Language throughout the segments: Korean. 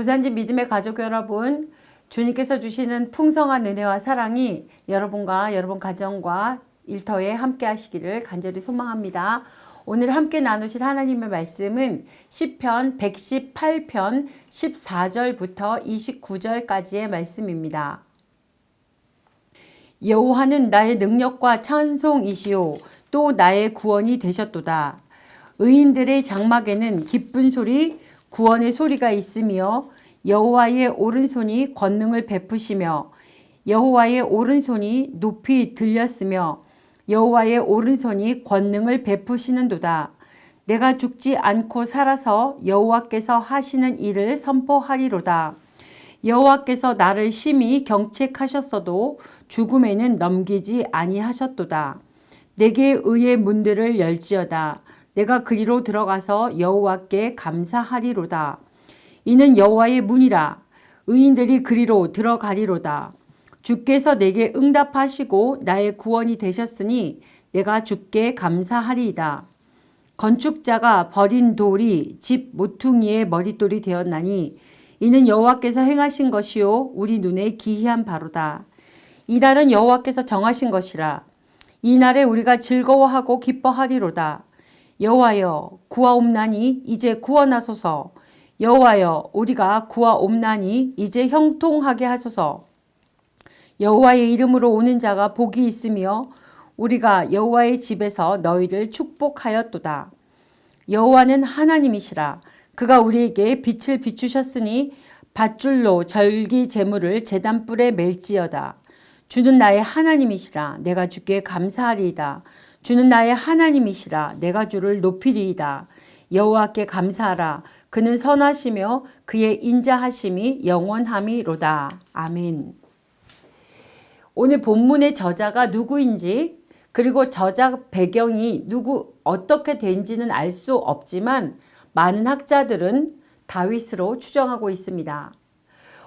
부산집 믿음의 가족 여러분, 주님께서 주시는 풍성한 은혜와 사랑이 여러분과 여러분 가정과 일터에 함께 하시기를 간절히 소망합니다. 오늘 함께 나누실 하나님의 말씀은 시편 118편 14절부터 29절까지의 말씀입니다. 여호와는 나의 능력과 찬송이시요 또 나의 구원이 되셨도다. 의인들의 장막에는 기쁜 소리, 구원의 소리가 있으며 여호와의 오른손이 권능을 베푸시며 여호와의 오른손이 높이 들렸으며 여호와의 오른손이 권능을 베푸시는도다. 내가 죽지 않고 살아서 여호와께서 하시는 일을 선포하리로다. 여호와께서 나를 심히 경책하셨어도 죽음에는 넘기지 아니하셨도다. 내게 의의 문들을 열지어다. 내가 그리로 들어가서 여호와께 감사하리로다. 이는 여호와의 문이라. 의인들이 그리로 들어가리로다. 주께서 내게 응답하시고 나의 구원이 되셨으니 내가 주께 감사하리이다. 건축자가 버린 돌이 집 모퉁이의 머릿돌이 되었나니 이는 여호와께서 행하신 것이요 우리 눈에 기이한 바로다. 이 날은 여호와께서 정하신 것이라. 이 날에 우리가 즐거워하고 기뻐하리로다. 여호와여 구하옵나니 이제 구원하소서. 여호와여 우리가 구하옵나니 이제 형통하게 하소서. 여호와의 이름으로 오는 자가 복이 있으며 우리가 여호와의 집에서 너희를 축복하였도다. 여호와는 하나님이시라. 그가 우리에게 빛을 비추셨으니 밧줄로 절기 제물을 제단불에 맬지어다. 주는 나의 하나님이시라. 내가 주께 감사하리이다. 주는 나의 하나님이시라. 내가 주를 높이리이다. 여호와께 감사하라. 그는 선하시며 그의 인자하심이 영원함이로다. 아멘. 오늘 본문의 저자가 누구인지 그리고 저작 배경이 어떻게 된지는 알 수 없지만 많은 학자들은 다윗으로 추정하고 있습니다.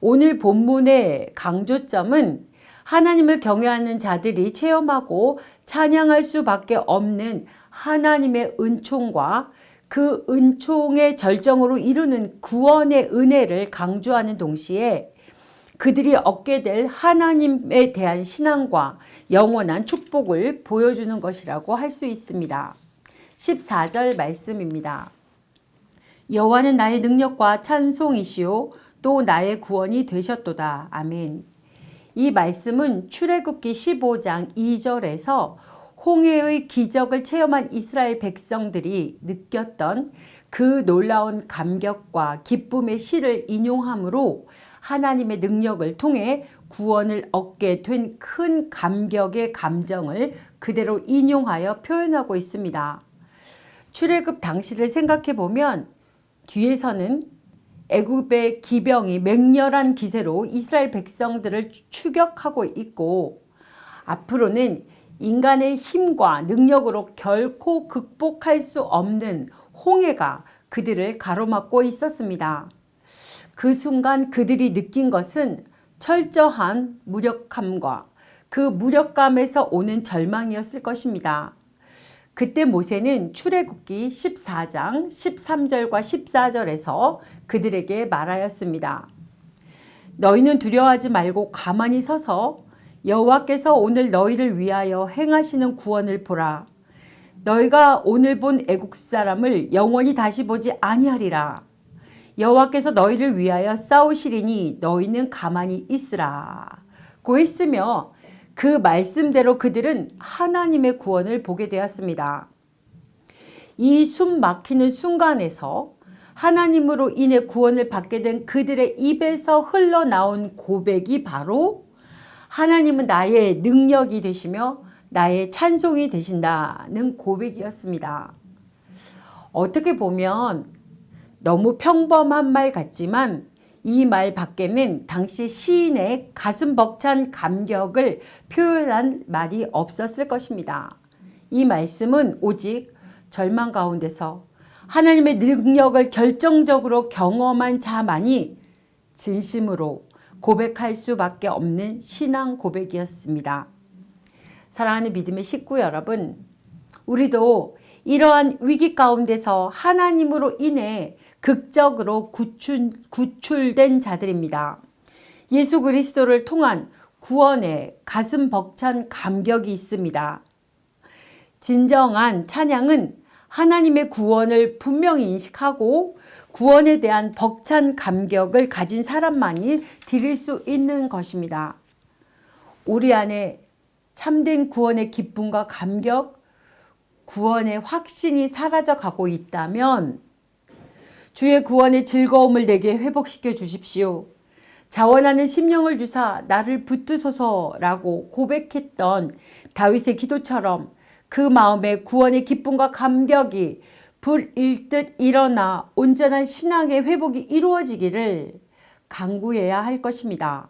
오늘 본문의 강조점은 하나님을 경외하는 자들이 체험하고 찬양할 수밖에 없는 하나님의 은총과 그 은총의 절정으로 이루는 구원의 은혜를 강조하는 동시에 그들이 얻게 될 하나님에 대한 신앙과 영원한 축복을 보여주는 것이라고 할 수 있습니다. 14절 말씀입니다. 여호와는 나의 능력과 찬송이시요 또 나의 구원이 되셨도다. 아멘. 이 말씀은 출애굽기 15장 2절에서 홍해의 기적을 체험한 이스라엘 백성들이 느꼈던 그 놀라운 감격과 기쁨의 시를 인용함으로 하나님의 능력을 통해 구원을 얻게 된 큰 감격의 감정을 그대로 인용하여 표현하고 있습니다. 출애굽 당시를 생각해 보면 뒤에서는 애굽의 기병이 맹렬한 기세로 이스라엘 백성들을 추격하고 있고 앞으로는 인간의 힘과 능력으로 결코 극복할 수 없는 홍해가 그들을 가로막고 있었습니다. 그 순간 그들이 느낀 것은 철저한 무력감과 그 무력감에서 오는 절망이었을 것입니다. 그때 모세는 출애굽기 14장 13절과 14절에서 그들에게 말하였습니다. 너희는 두려워하지 말고 가만히 서서 여호와께서 오늘 너희를 위하여 행하시는 구원을 보라. 너희가 오늘 본 애국 사람을 영원히 다시 보지 아니하리라. 여호와께서 너희를 위하여 싸우시리니 너희는 가만히 있으라. 고 했으며 그 말씀대로 그들은 하나님의 구원을 보게 되었습니다. 이 숨 막히는 순간에서 하나님으로 인해 구원을 받게 된 그들의 입에서 흘러나온 고백이 바로 하나님은 나의 능력이 되시며 나의 찬송이 되신다는 고백이었습니다. 어떻게 보면 너무 평범한 말 같지만 이 말 밖에는 당시 시인의 가슴 벅찬 감격을 표현한 말이 없었을 것입니다. 이 말씀은 오직 절망 가운데서 하나님의 능력을 결정적으로 경험한 자만이 진심으로 고백할 수밖에 없는 신앙 고백이었습니다. 사랑하는 믿음의 식구 여러분, 우리도 이러한 위기 가운데서 하나님으로 인해 극적으로 구출된 자들입니다. 예수 그리스도를 통한 구원에 가슴 벅찬 감격이 있습니다. 진정한 찬양은 하나님의 구원을 분명히 인식하고 구원에 대한 벅찬 감격을 가진 사람만이 드릴 수 있는 것입니다. 우리 안에 참된 구원의 기쁨과 감격, 구원의 확신이 사라져 가고 있다면 주의 구원의 즐거움을 내게 회복시켜 주십시오. 자원하는 심령을 주사 나를 붙드소서라고 고백했던 다윗의 기도처럼 그 마음에 구원의 기쁨과 감격이 불일듯 일어나 온전한 신앙의 회복이 이루어지기를 간구해야 할 것입니다.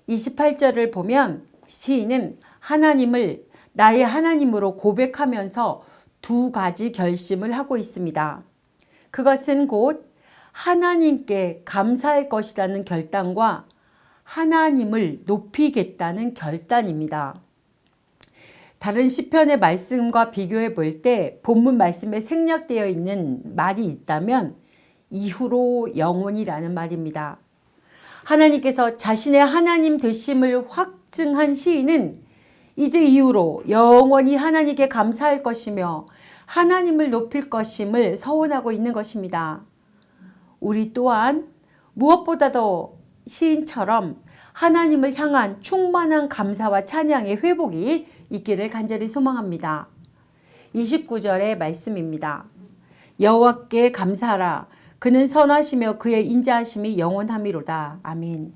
28절을 보면 시인은 하나님을 나의 하나님으로 고백하면서 두 가지 결심을 하고 있습니다. 그것은 곧 하나님께 감사할 것이라는 결단과 하나님을 높이겠다는 결단입니다. 다른 시편의 말씀과 비교해 볼 때 본문 말씀에 생략되어 있는 말이 있다면 이후로 영원이라는 말입니다. 하나님께서 자신의 하나님 되심을 확증한 시인은 이제 이후로 영원히 하나님께 감사할 것이며 하나님을 높일 것임을 서원하고 있는 것입니다. 우리 또한 무엇보다도 시인처럼 하나님을 향한 충만한 감사와 찬양의 회복이 있기를 간절히 소망합니다. 29절의 말씀입니다. 여호와께 감사하라. 그는 선하시며 그의 인자하심이 영원함이로다. 아멘.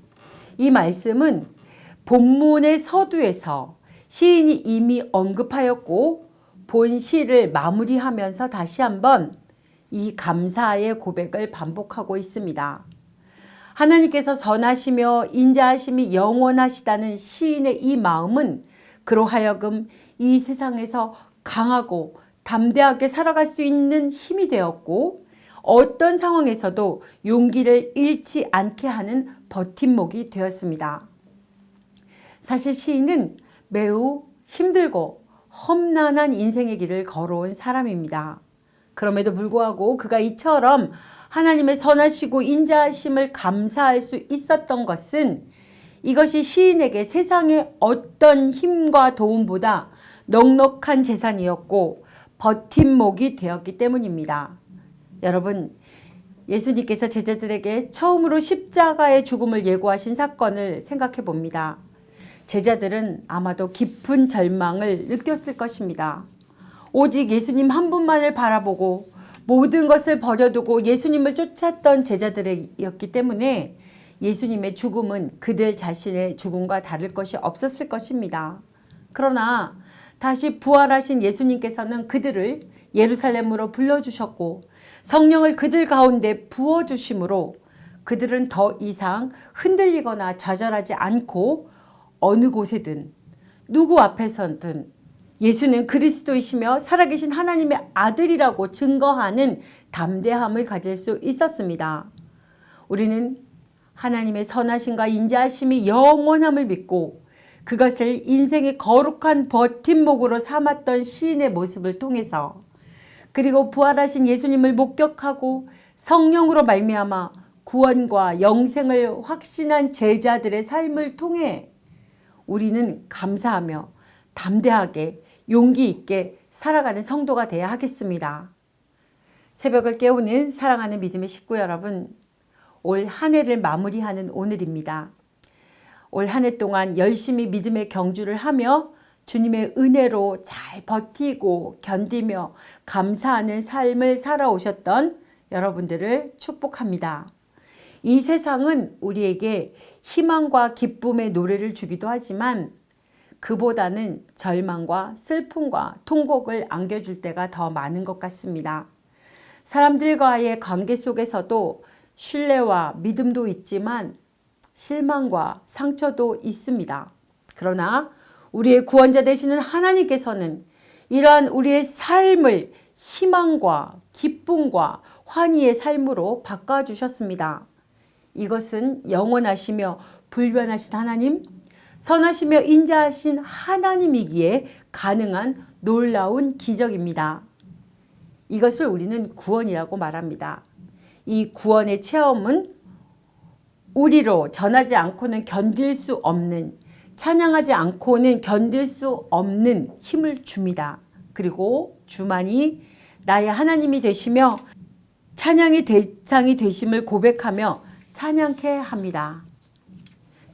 이 말씀은 본문의 서두에서 시인이 이미 언급하였고 본 시를 마무리하면서 다시 한번 이 감사의 고백을 반복하고 있습니다. 하나님께서 선하시며 인자하심이 영원하시다는 시인의 이 마음은 그로 하여금 이 세상에서 강하고 담대하게 살아갈 수 있는 힘이 되었고 어떤 상황에서도 용기를 잃지 않게 하는 버팀목이 되었습니다. 사실 시인은 매우 힘들고 험난한 인생의 길을 걸어온 사람입니다. 그럼에도 불구하고 그가 이처럼 하나님의 선하시고 인자하심을 감사할 수 있었던 것은 이것이 시인에게 세상의 어떤 힘과 도움보다 넉넉한 재산이었고 버팀목이 되었기 때문입니다. 여러분, 예수님께서 제자들에게 처음으로 십자가의 죽음을 예고하신 사건을 생각해 봅니다. 제자들은 아마도 깊은 절망을 느꼈을 것입니다. 오직 예수님 한 분만을 바라보고 모든 것을 버려두고 예수님을 쫓았던 제자들이었기 때문에 예수님의 죽음은 그들 자신의 죽음과 다를 것이 없었을 것입니다. 그러나 다시 부활하신 예수님께서는 그들을 예루살렘으로 불러주셨고 성령을 그들 가운데 부어주심으로 그들은 더 이상 흔들리거나 좌절하지 않고 어느 곳에든 누구 앞에서든 예수는 그리스도이시며 살아계신 하나님의 아들이라고 증거하는 담대함을 가질 수 있었습니다. 우리는 하나님의 선하심과 인자하심이 영원함을 믿고 그것을 인생의 거룩한 버팀목으로 삼았던 시인의 모습을 통해서 그리고 부활하신 예수님을 목격하고 성령으로 말미암아 구원과 영생을 확신한 제자들의 삶을 통해 우리는 감사하며 담대하게 용기 있게 살아가는 성도가 되어야 하겠습니다. 새벽을 깨우는 사랑하는 믿음의 식구 여러분, 올 한 해를 마무리하는 오늘입니다. 올 한 해 동안 열심히 믿음의 경주를 하며 주님의 은혜로 잘 버티고 견디며 감사하는 삶을 살아오셨던 여러분들을 축복합니다. 이 세상은 우리에게 희망과 기쁨의 노래를 주기도 하지만 그보다는 절망과 슬픔과 통곡을 안겨줄 때가 더 많은 것 같습니다. 사람들과의 관계 속에서도 신뢰와 믿음도 있지만 실망과 상처도 있습니다. 그러나 우리의 구원자 되시는 하나님께서는 이러한 우리의 삶을 희망과 기쁨과 환희의 삶으로 바꿔주셨습니다. 이것은 영원하시며 불변하신 하나님, 선하시며 인자하신 하나님이기에 가능한 놀라운 기적입니다. 이것을 우리는 구원이라고 말합니다. 이 구원의 체험은 우리로 전하지 않고는 견딜 수 없는, 찬양하지 않고는 견딜 수 없는 힘을 줍니다. 그리고 주만이 나의 하나님이 되시며 찬양의 대상이 되심을 고백하며 찬양케 합니다.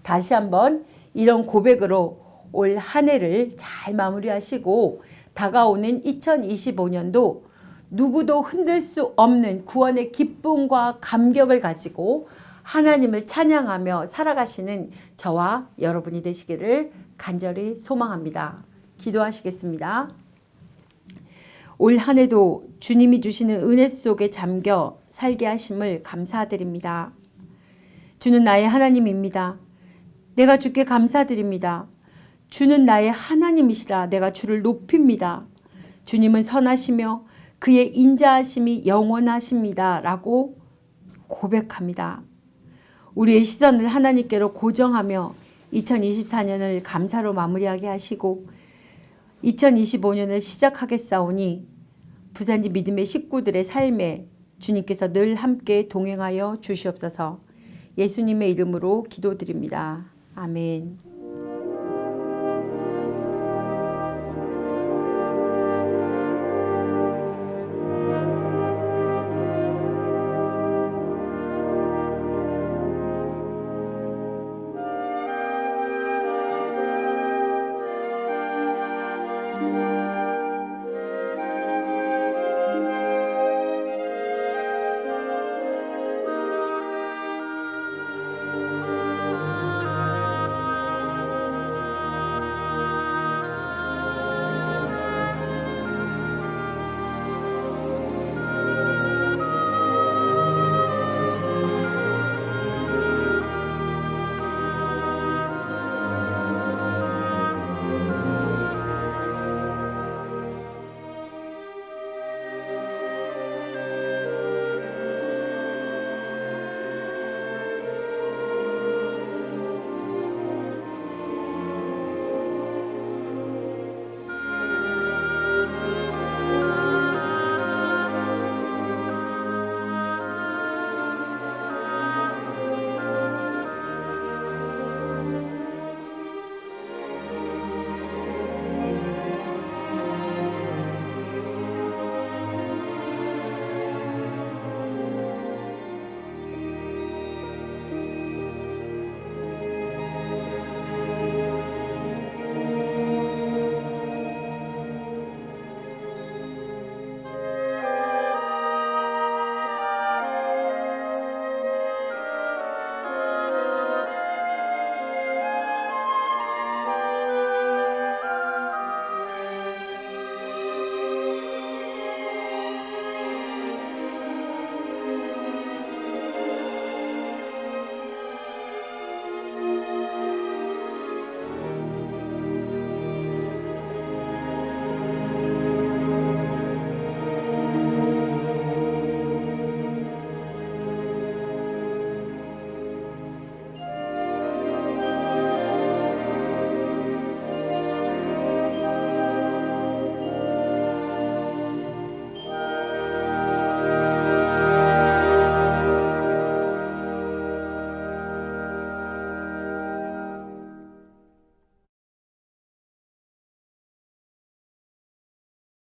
다시 한번 이런 고백으로 올 한 해를 잘 마무리하시고 다가오는 2025년도 누구도 흔들 수 없는 구원의 기쁨과 감격을 가지고 하나님을 찬양하며 살아가시는 저와 여러분이 되시기를 간절히 소망합니다. 기도하시겠습니다. 올 한 해도 주님이 주시는 은혜 속에 잠겨 살게 하심을 감사드립니다. 주는 나의 하나님입니다. 내가 주께 감사드립니다. 주는 나의 하나님이시라 내가 주를 높입니다. 주님은 선하시며 그의 인자하심이 영원하십니다. 라고 고백합니다. 우리의 시선을 하나님께로 고정하며 2024년을 감사로 마무리하게 하시고 2025년을 시작하겠사오니 부산지 믿음의 식구들의 삶에 주님께서 늘 함께 동행하여 주시옵소서. 예수님의 이름으로 기도드립니다. 아멘.